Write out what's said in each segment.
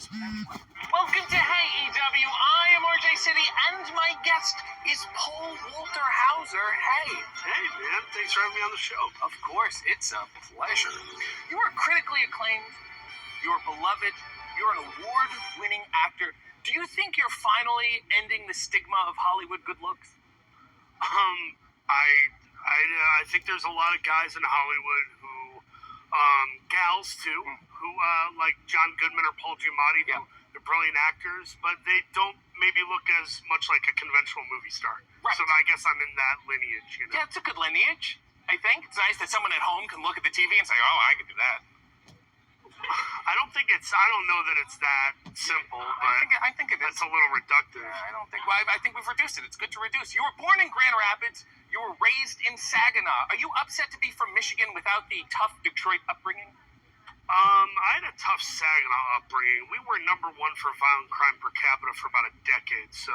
Welcome to Hey EW. I am RJ City, and my guest is Paul Walter Hauser. Hey. Hey, man. Thanks for having me on the show. Of course, it's a pleasure. You are critically acclaimed. You are beloved. You're an award-winning actor. Do you think you're finally ending the stigma of Hollywood good looks? I think there's a lot of guys in Hollywood who, gals too, who like John Goodman or Paul Giamatti, who they're brilliant actors, but they don't maybe look as much like a conventional movie star. Right. So I guess I'm in that lineage, you know. Yeah, it's a good lineage, I think. It's nice that someone at home can look at the TV and say, oh, I can do that. I don't know that it's that simple, but I think it is. That's a little reductive. I think we've reduced it. It's good to reduce. You were born in Grand Rapids. You were raised in Saginaw. Are you upset to be from Michigan without the tough Detroit upbringing? I had a tough Saginaw upbringing. We were number one for violent crime per capita for about a decade. So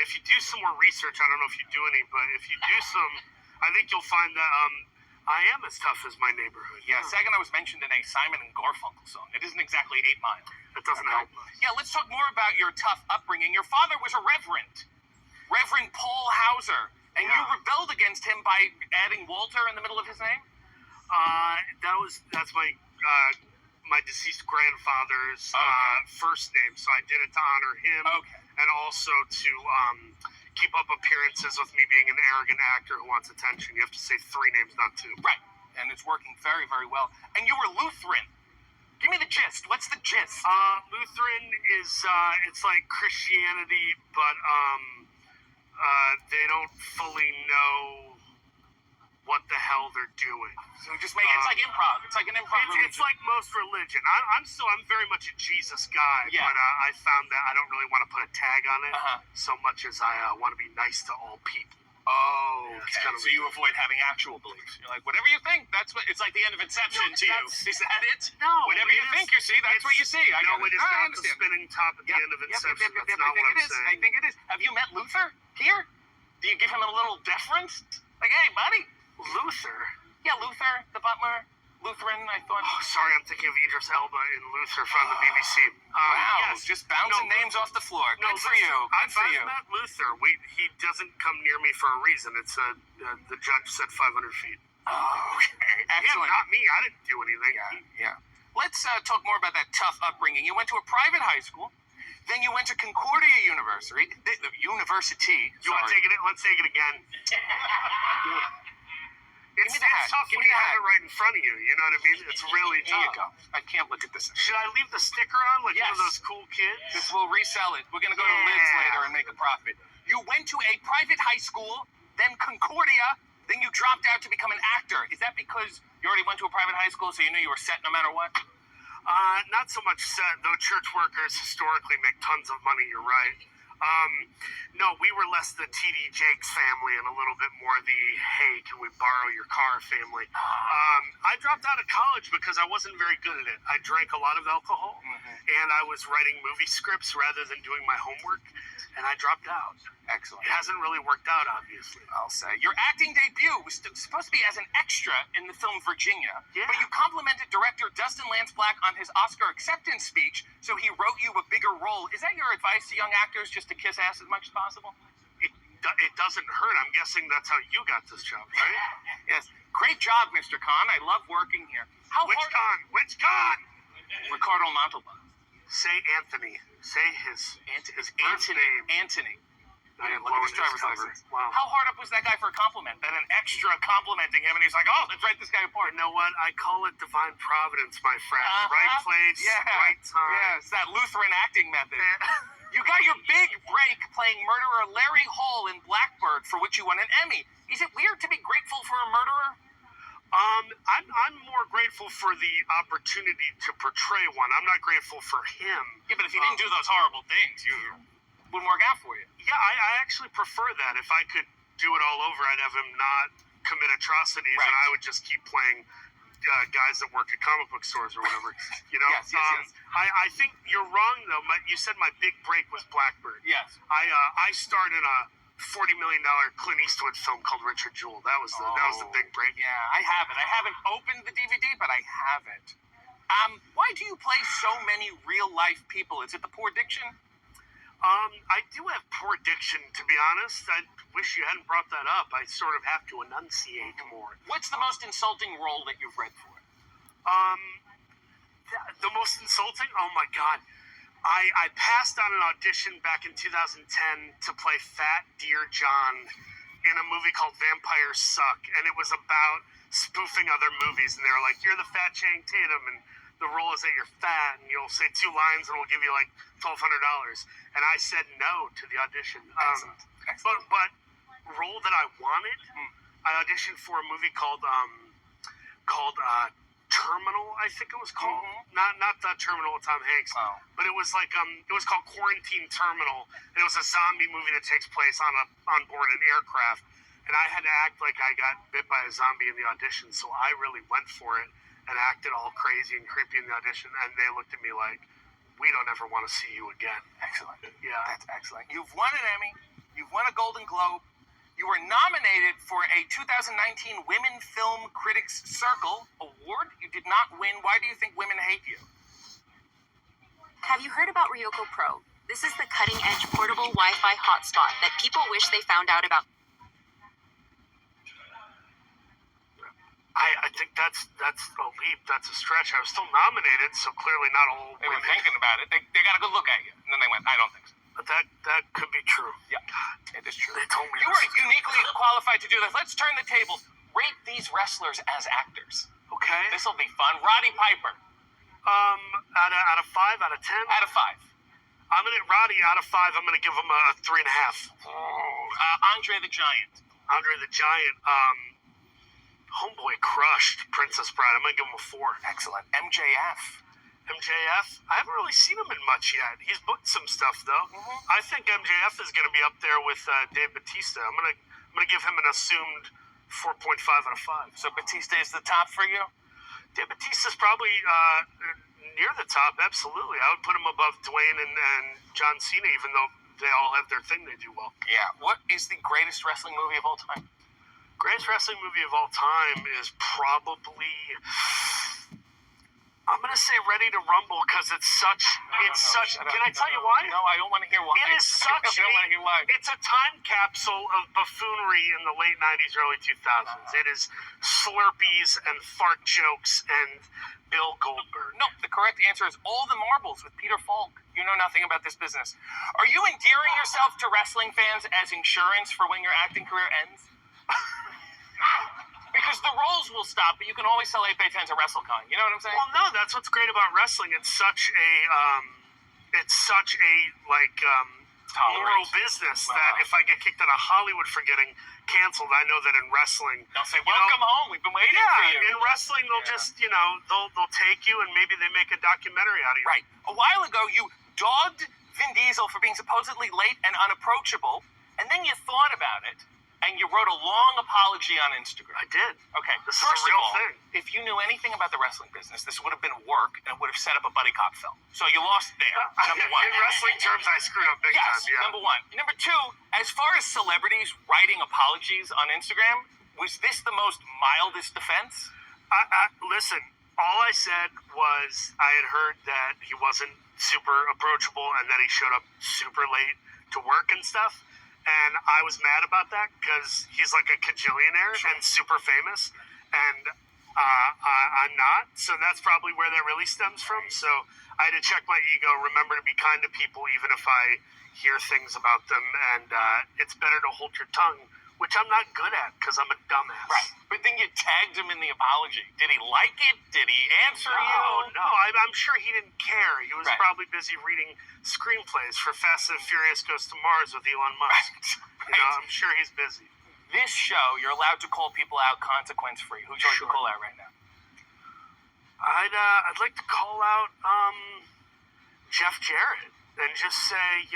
if you do some more research, I don't know if you do any, but if you do some, I think you'll find that I am as tough as my neighborhood. Yeah, Saginaw was mentioned in a Simon and Garfunkel song. It isn't exactly 8 Mile. That doesn't help. Yeah, let's talk more about your tough upbringing. Your father was a reverend, Reverend Paul Hauser, and you rebelled against him by adding Walter in the middle of his name? That's my deceased grandfather's first name, so I did it to honor him, and also to keep up appearances with me being an arrogant actor who wants attention. You have to say 3 names, not 2. Right, and it's working very, very well. And you were Lutheran. Give me the gist. What's the gist? Lutheran is it's like Christianity, but they don't fully know what the hell they're doing. So just make it's like improv. It's like an improv religion. It's like most religion. I'm very much a Jesus guy, but I found that I don't really want to put a tag on it so much as I want to be nice to all people. Oh, okay. So you avoid having actual beliefs. You're like, whatever you think, that's what. It's like the end of Inception to you. Is that it? No. Whatever you think you see, that's what you see. It is not the spinning top at the end of Inception. That's not what I'm saying. I think it is. Have you met Luther here? Do you give him a little deference? Like, hey, buddy. Luther? Yeah, Luther, the butler. Lutheran, I thought. Oh, sorry, I'm thinking of Idris Elba in Luther from the BBC. Wow, yes. Just bouncing names off the floor. Good for you. I've met Luther. He doesn't come near me for a reason. It's the judge said 500 feet. Oh, okay. Excellent. Yeah, not me. I didn't do anything. Yeah. Let's talk more about that tough upbringing. You went to a private high school. Then you went to Concordia University. University. Let's take it again. It's tough when you have it right in front of you. You know what I mean? It's really tough. Here you go. I can't look at this. Should I leave the sticker on like one of those cool kids? This will resell it. We're going to go to Lids later and make a profit. You went to a private high school, then Concordia, then you dropped out to become an actor. Is that because you already went to a private high school so you knew you were set no matter what? Not so much set, though church workers historically make tons of money, you're right. No, we were less the T.D. Jakes family and a little bit more the, hey, can we borrow your car family. I dropped out of college because I wasn't very good at it. I drank a lot of alcohol, and I was writing movie scripts rather than doing my homework, and I dropped out. Excellent. It hasn't really worked out, obviously. I'll say. Your acting debut was supposed to be as an extra in the film Virginia, but you complimented director Dustin Lance Black on his Oscar acceptance speech, so he wrote you a bigger role. Is that your advice to young actors, just to kiss ass as much as possible? It doesn't hurt. I'm guessing that's how you got this job, right? Yes. Great job, Mr. Khan. I love working here. Which Khan? Ricardo Montalban. Say Anthony. Say his birth name. Anthony. Look at his driver's license. Wow. How hard up was that guy for a compliment? That an extra complimenting him, and he's like, oh, let's write this guy apart. You know what? I call it divine providence, my friend. Right place, right time. Yes, that Lutheran acting method. You got your big break playing murderer Larry Hall in Blackbird, for which you won an Emmy. Is it weird to be grateful for a murderer? I'm more grateful for the opportunity to portray one. I'm not grateful for him. Yeah, but if he didn't do those horrible things, you wouldn't work out for you. Yeah, I actually prefer that. If I could do it all over, I'd have him not commit atrocities, and I would just keep playing guys that work at comic book stores or whatever. You know? Yes. I think you're wrong, though. You said my big break was Blackbird. Yes. I starred in a $40 million Clint Eastwood film called Richard Jewell. That was the big break. Yeah, I have it. I haven't opened the DVD, but I have it. Why do you play so many real-life people? Is it the poor diction? I do have poor diction, to be honest. I wish you hadn't brought that up. I sort of have to enunciate more. What's the most insulting role that you've read for? The most insulting? Oh my God. I passed on an audition back in 2010 to play Fat Dear John in a movie called Vampires Suck, and it was about spoofing other movies, and they were like, you're the fat Channing Tatum, and the role is that you're fat, and you'll say 2 lines, and we'll give you like $1,200. And I said no to the audition. Excellent. But role that I wanted, I auditioned for a movie called Terminal, I think it was called. Not the Terminal with Tom Hanks, but it was like it was called Quarantine Terminal, and it was a zombie movie that takes place on board an aircraft. And I had to act like I got bit by a zombie in the audition, so I really went for it and acted all crazy and creepy in the audition. And they looked at me like, "We don't ever want to see you again." Excellent. Yeah, that's excellent. You've won an Emmy. You've won a Golden Globe. You were nominated for a 2019 Women Film Critics Circle Award. You did not win. Why do you think women hate you? Have you heard about Ryoko Pro? This is the cutting-edge portable Wi-Fi hotspot that people wish they found out about. I think that's a leap. That's a stretch. I was still nominated, so clearly not all They were women. thinking about it. They got a good look at you. And then they went, I don't think so. But that could be true. Yeah, it is true. They told me You this. are uniquely qualified to do this. Let's turn the tables. Rate these wrestlers as actors. Okay. This will be fun. Roddy Piper. Out of 5, out of 10. Out of 5. I'm gonna Roddy out of 5. I'm gonna give him a 3.5. Andre the Giant. Andre the Giant. Homeboy crushed Princess Bride. I'm gonna give him a 4. Excellent. MJF. MJF. I haven't really seen him in much yet. He's booked some stuff though. I think MJF is gonna be up there with Dave Bautista. I'm gonna give him an assumed 4.5 out of 5. So Batista is the top for you? Dave Bautista's probably near the top. Absolutely, I would put him above Dwayne and John Cena, even though they all have their thing they do well. Yeah. What is the greatest wrestling movie of all time? Greatest wrestling movie of all time is probably, I'm gonna say Ready to Rumble, because it's such. Can I tell you why? No, I don't want to hear why. It is such. I don't want to hear why. It's a time capsule of buffoonery in the late '90s, early 2000s. It is Slurpees and fart jokes and Bill Goldberg. No, the correct answer is All the Marbles with Peter Falk. You know nothing about this business. Are you endearing yourself to wrestling fans as insurance for when your acting career ends? Because the roles will stop, but you can always sell 8x10 to WrestleCon. You know what I'm saying? Well, no, that's what's great about wrestling. It's such a moral business that if I get kicked out of Hollywood for getting canceled, I know that in wrestling They'll say, welcome home. We've been waiting for you. In wrestling, they'll just, they'll take you and maybe they make a documentary out of you. Right. A while ago, you dogged Vin Diesel for being supposedly late and unapproachable, and then you thought about it, and you wrote a long apology on Instagram. I did. Okay. This is First a real of all, thing. if you knew anything about the wrestling business, this would have been work, and it would have set up a buddy cop film. So you lost there, number one. In wrestling terms, I screwed up big time, yeah. Number one. Number two, as far as celebrities writing apologies on Instagram, was this the most mildest defense? Listen, all I said was I had heard that he wasn't super approachable and that he showed up super late to work and stuff. And I was mad about that because he's like a cajillionaire and super famous. And I'm not. So that's probably where that really stems from. So I had to check my ego, remember to be kind to people even if I hear things about them. And it's better to hold your tongue, which I'm not good at because I'm a dumbass. Right. But then you tagged him in the apology. Did he like it? Did he answer you? No. I'm sure he didn't care. He was probably busy reading screenplays for Fast and Furious Goes to Mars with Elon Musk. Right. I'm sure he's busy. This show, you're allowed to call people out consequence-free. Who'd you like to call out right now? I'd like to call out Jeff Jarrett and just say,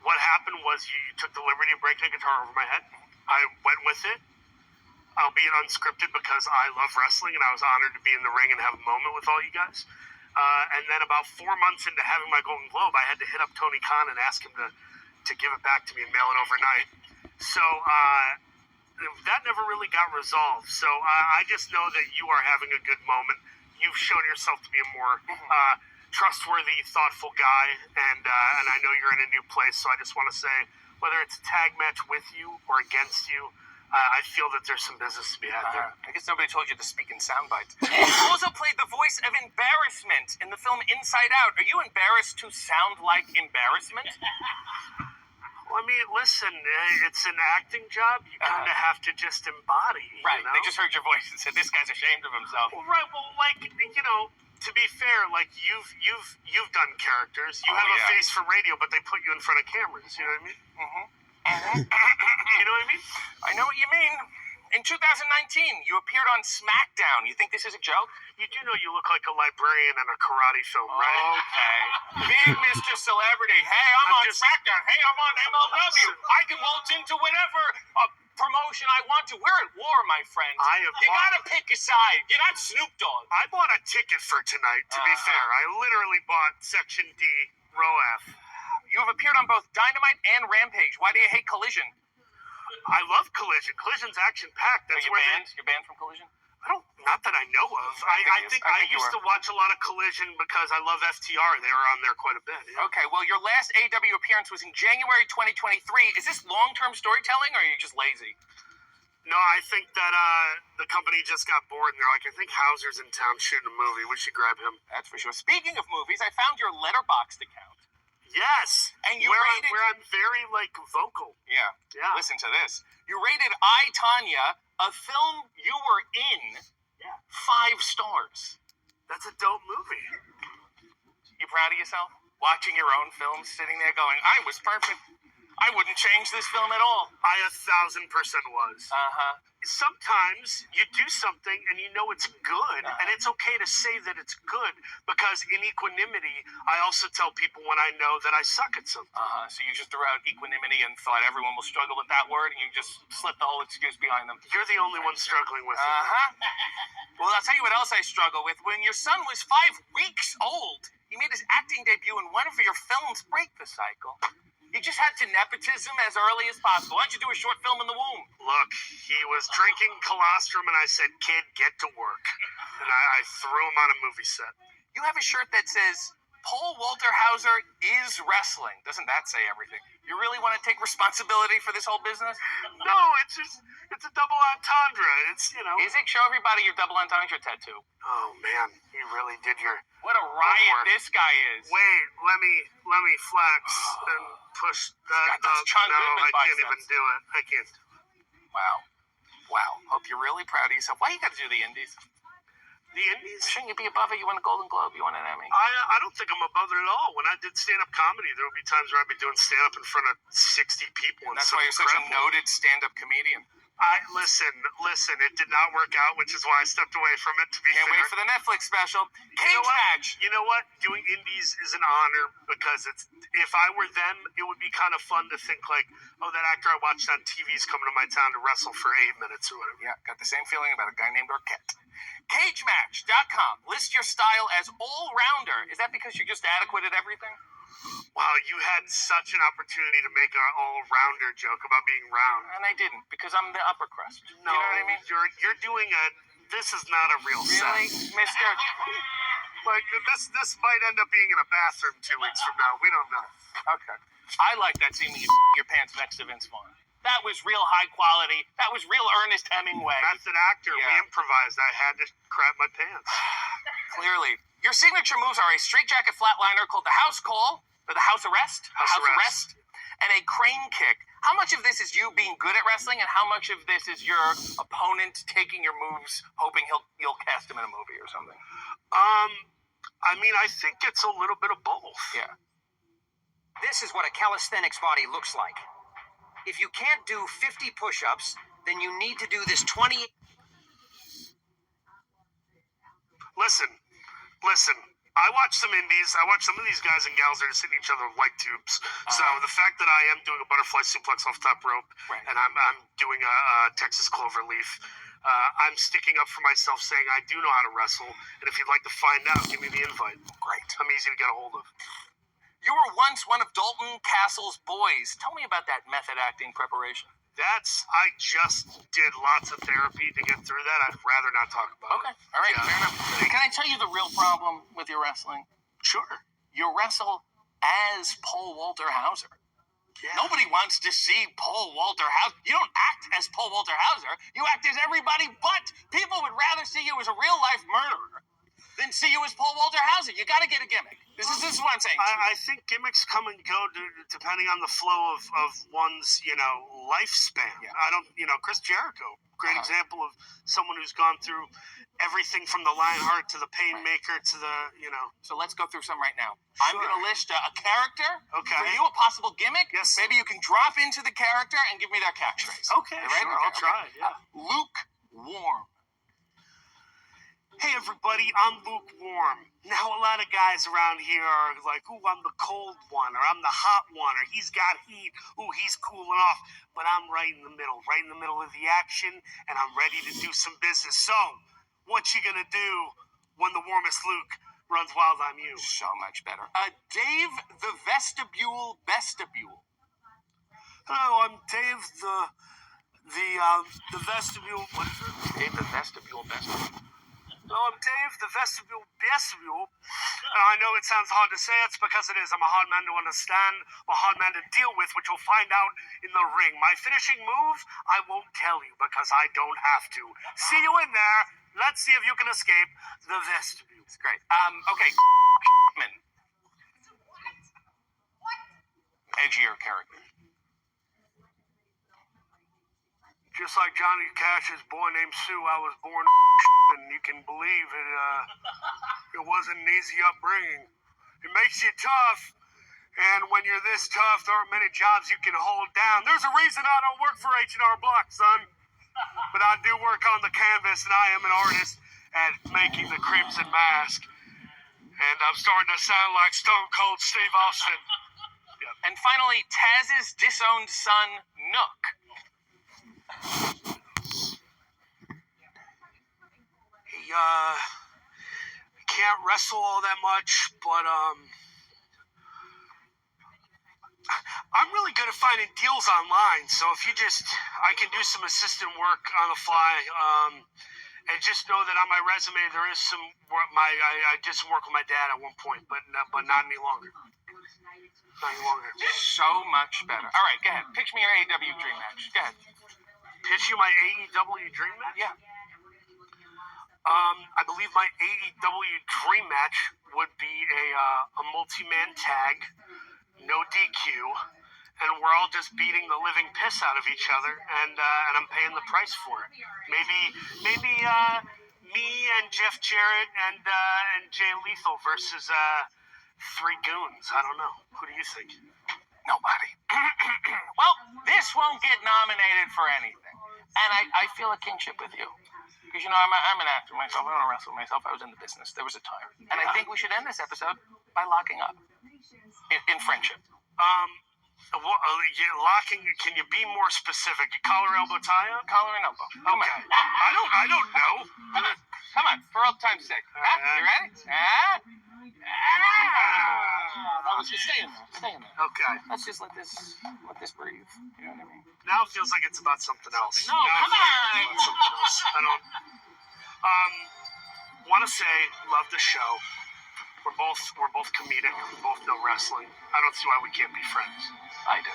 what happened was you took the liberty of breaking a guitar over my head. I went with it, albeit unscripted because I love wrestling and I was honored to be in the ring and have a moment with all you guys. And then about 4 months into having my Golden Globe, I had to hit up Tony Khan and ask him to give it back to me and mail it overnight. So that never really got resolved. So I just know that you are having a good moment. you've shown yourself to be a more trustworthy, thoughtful guy, and I know you're in a new place. So I just want to say, whether it's a tag match with you or against you, I feel that there's some business to be had there. I guess nobody told you to speak in sound bites. You also played the voice of embarrassment in the film Inside Out. Are you embarrassed to sound like embarrassment? Well, I mean, listen, it's an acting job. You kind of have to just embody. Right. You know? They just heard your voice and said, "This guy's ashamed of himself." Well, right. Well, like, you know, to be fair, like you've done characters. You have a face for radio, but they put you in front of cameras. You know what I mean? You know what I mean? I know what you mean. In 2019, you appeared on SmackDown. You think this is a joke? You do know you look like a librarian in a karate film, right? Okay. Big Mr. Celebrity. Hey, I'm on SmackDown. Hey, I'm on MLW. I can waltz into whatever promotion I want to. We're at war, my friend. You gotta pick a side. You're not Snoop Dogg. I bought a ticket for tonight, to be fair. I literally bought Section D, Row F. You have appeared on both Dynamite and Rampage. Why do you hate Collision? I love Collision. Collision's action-packed. Are you banned? You're banned from Collision? Not that I know of. I think I used to watch a lot of Collision because I love FTR. They were on there quite a bit. Yeah. Okay, well, your last AEW appearance was in January 2023. Is this long-term storytelling, or are you just lazy? No, I think that the company just got bored, and they're like, I think Hauser's in town shooting a movie. We should grab him. That's for sure. Speaking of movies, I found your Letterboxd account. Yes, and you where rated... I'm very, like, vocal. Yeah. Yeah. Listen to this. You rated I, Tonya, a film you were in, 5 stars. That's a dope movie. You proud of yourself? Watching your own film, sitting there going, I was perfect. I wouldn't change this film at all. I 1,000% was. Sometimes you do something and you know it's good, and it's okay to say that it's good, because in equanimity, I also tell people when I know that I suck at something. So you just threw out equanimity and thought everyone will struggle with that word, and you just slipped the whole excuse behind them. You're the only one struggling with it. Well, I'll tell you what else I struggle with. When your son was 5 weeks old, he made his acting debut in one of your films. Break the cycle. You just had to nepotism as early as possible. Why don't you do a short film in the womb? Look, he was drinking colostrum, and I said, kid, get to work. And I threw him on a movie set. You have a shirt that says, Paul Walter Hauser is wrestling. Doesn't that say everything? You really want to take responsibility for this whole business? No, it's a double entendre. It's, you know. Is it? Show everybody your double entendre tattoo. Oh, man, you really did your... What a riot this guy is. Wait, let me flex and push that up. No, I can't even do it. I can't. Wow. Hope you're really proud of yourself. Why you got to do the indies? The indies? Shouldn't you be above it? You won a Golden Globe. You won an Emmy. I don't think I'm above it at all. When I did stand-up comedy, there would be times where I'd be doing stand-up in front of 60 people. And that's why you're such a noted stand-up comedian. Listen, it did not work out, which is why I stepped away from it, to be fair. Can't wait for the Netflix special. Cage match. You know what? Doing indies is an honor, because if I were them, it would be kind of fun to think like, oh, that actor I watched on TV is coming to my town to wrestle for 8 minutes or whatever. Yeah, got the same feeling about a guy named Arquette. CageMatch.com. List your style as all-rounder. Is that because you're just adequate at everything? Wow, you had such an opportunity to make an all-rounder joke about being round. And I didn't, because I'm the upper crust. No, you know what I mean? You're doing this is not a real set. Really, mister? Like, this might end up being in a bathroom 2 weeks from now. We don't know. Okay. I like that scene when you your pants next to Vince Vaughn. That was real high quality. That was real Ernest Hemingway. That's an actor. Yeah. We improvised. I had to crap my pants. Clearly. Your signature moves are a straightjacket flatliner called the house call, or the house arrest, and a crane kick. How much of this is you being good at wrestling, and how much of this is your opponent taking your moves, hoping you'll cast him in a movie or something? I mean, I think it's a little bit of both. Yeah. This is what a calisthenics body looks like. If you can't do 50 push-ups, then you need to do this 20... Listen. I watch some indies. I watch some of these guys and gals that are hitting each other with light tubes. So the fact that I am doing a butterfly suplex off top rope, and I'm doing a Texas cloverleaf, I'm sticking up for myself, saying I do know how to wrestle, and if you'd like to find out, give me the invite. Great. I'm easy to get a hold of. You were once one of Dalton Castle's boys. Tell me about that method acting preparation. I just did lots of therapy to get through that. I'd rather not talk about Okay. it. All right. Yeah. Fair enough. Can I tell you the real problem with your wrestling? Sure. You wrestle as Paul Walter Hauser. Yeah. Nobody wants to see Paul Walter Hauser. You don't act as Paul Walter Hauser. You act as everybody but. People would rather see you as a real-life murderer than see you as Paul Walter Hauser. You got to get a gimmick. This is what I'm saying. I think gimmicks come and go depending on the flow of one's, lifespan. Yeah. I don't, Chris Jericho, great example of someone who's gone through everything from the Lionheart to the Painmaker to the, So let's go through some right now. Sure. I'm going to list a character. Okay. For you, a possible gimmick. Yes. Maybe you can drop into the character and give me their catchphrase. Okay, You ready? sure, I'll try, yeah. Lukewarm. Hey everybody, I'm lukewarm. Now a lot of guys around here are like, ooh, I'm the cold one, or I'm the hot one, or he's got heat, ooh, he's cooling off. But I'm right in the middle of the action, and I'm ready to do some business. So, what you gonna do when the warmest Luke runs wild on you? So much better. Dave the Vestibule Bestibule. Hello, I'm Dave the vestibule. What is it? Dave the Vestibule Bestibule. Hello, I'm Dave the vestibule. I know it sounds hard to say. It's because it is. I'm a hard man to understand, a hard man to deal with, which you'll find out in the ring. My finishing move, I won't tell you because I don't have to. See you in there. Let's see if you can escape the vestibule. It's great. Okay. Edgier character. Just like Johnny Cash's boy named Sue, I was born and you can believe it wasn't an easy upbringing. It makes you tough, and when you're this tough, there aren't many jobs you can hold down. There's a reason I don't work for H&R Block, son. But I do work on the canvas, and I am an artist at making the Crimson Mask. And I'm starting to sound like Stone Cold Steve Austin. Yep. And finally, Taz's disowned son, Nook. He can't wrestle all that much, but I'm really good at finding deals online. So if I can do some assistant work on the fly. And just know that on my resume there is some work. I did some work with my dad at one point, but not any longer. Not any longer. So much better. All right, go ahead. Pitch me your AEW dream match. Go ahead. Pitch you my AEW dream match? Yeah. I believe my AEW dream match would be a multi-man tag, no DQ, and we're all just beating the living piss out of each other, and I'm paying the price for it. Maybe me and Jeff Jarrett and Jay Lethal versus three goons. I don't know. Who do you think? Nobody. Well, this won't get nominated for anything, and I feel a kinship with you. Because, I'm an actor myself. I don't wrestle myself. I was in the business. There was a time. And I think we should end this episode by locking up. In friendship. Locking, can you be more specific? Collar, elbow, tie up? Collar and elbow. Come Okay. on. I don't know. Come on. For old time's sake. You ready? That was just stay in there. Stay in there. Okay. Let's just let this breathe. You know what I mean? Now it feels like it's about something else. No, come on. About something else. I don't. Want to say, love the show. We're both comedic. We both know wrestling. I don't see why we can't be friends. I do.